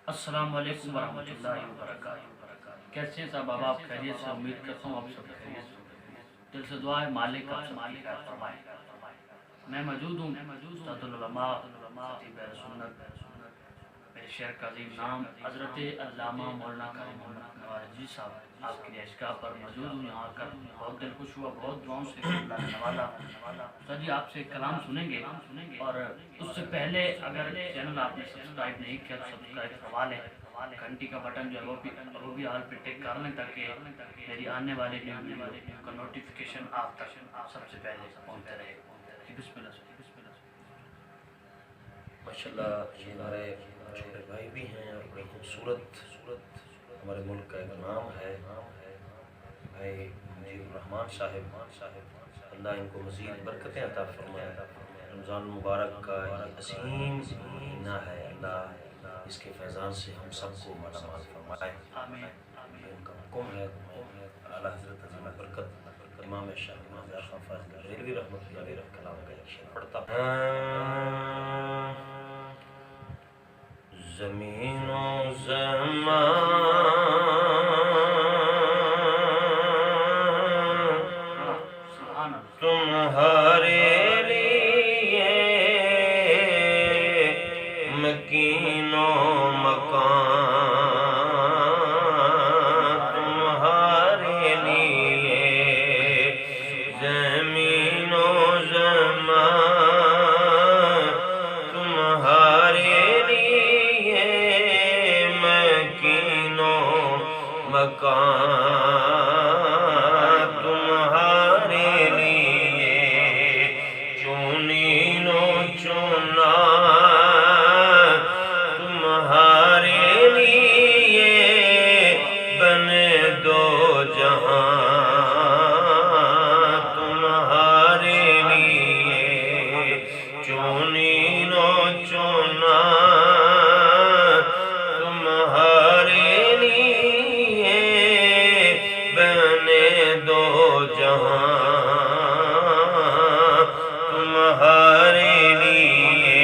السلام علیکم ورحمۃ اللہ وبرکاتہ۔ کیسے ہیں صاحب آپ خیریت سے؟ امید کرتا ہوں آپ سب خیریت سے۔ دل سے دعا ہے مالک آپ سب کی خیر فرمائے۔ میں موجود ہوں استاد العلماء خطیب اہل سنت میرے شہر کا عظیم نام حضرت علامہ مولانا قاری محمد نواز جی صاحب آپ کی رہائشگاہ پر موجود ہوں۔ یہاں آ کر بہت دل خوش ہوا، بہت دعاؤں سے اللہ نے نوازا۔ استاد جی آپ سے کلام سنیں گے، اور اس سے پہلے اگر چینل آپ نے سبسکرائب نہیں کیا تو سبسکرائب کروا لیں، گھنٹی کا بٹن جو ہے وہ بھی آل پہ ٹک کر لیں تاکہ میری آنے والی نیو ویڈیو کا نوٹیفیکیشن آپ تک سب سے پہلے پہنچتا رہے۔ بسم اللہ سے ماشاءاللہ یہ ہمارے چھوٹے بھائی بھی ہیں اور بڑی خوبصورت ہمارے ملک کا ایک نام ہے بھائی مجیب الرحمان صاحب، اللہ ان کو مزید برکتیں عطا فرمائے۔ رمضان مبارک کا یہ عظیم مہینہ ہے، اللہ اس کے فیضان سے ہم سب کو مالا مال فرمائے۔ آمین۔ یہ ان کا حکم ہے، اعلیٰ حضرت عظیم برکت امام شاہ امام خواجہ فاضل بریلوی رحمۃ اللہ علیہ کلام کا ایک شعر پڑھتا ہوں۔ زمین و زمان تمہارے لیے مکین و مکان تمہارے لیے، زمین و زمان تمہارے لیے مکین و مکان تمہارے لیے، چونین و چونا تمہارے لیے، بنے دو جہاں تمہارے لیے، چونین و چونا تمہارے لیے، بنے دو جہاں تمہارے لیے۔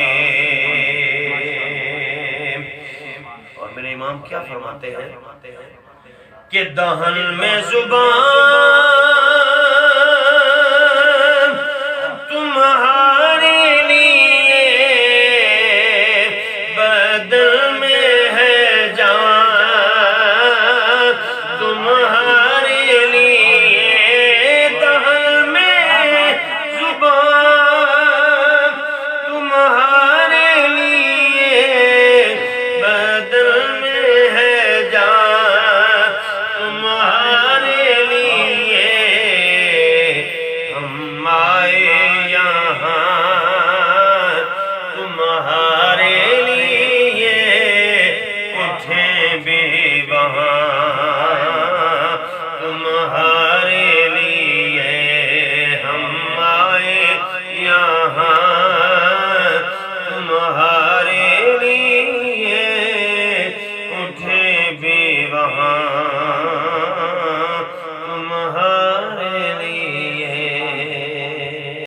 اور میرے امام کیا فرماتے ہیں کہ دہن میں زبان تمہارے لیے، بدن میں ہے جان تمہارے لیے، دہن میں زبان تمہارے لیے، بدن میں ہے جان تمہارے لیے، ہم آئے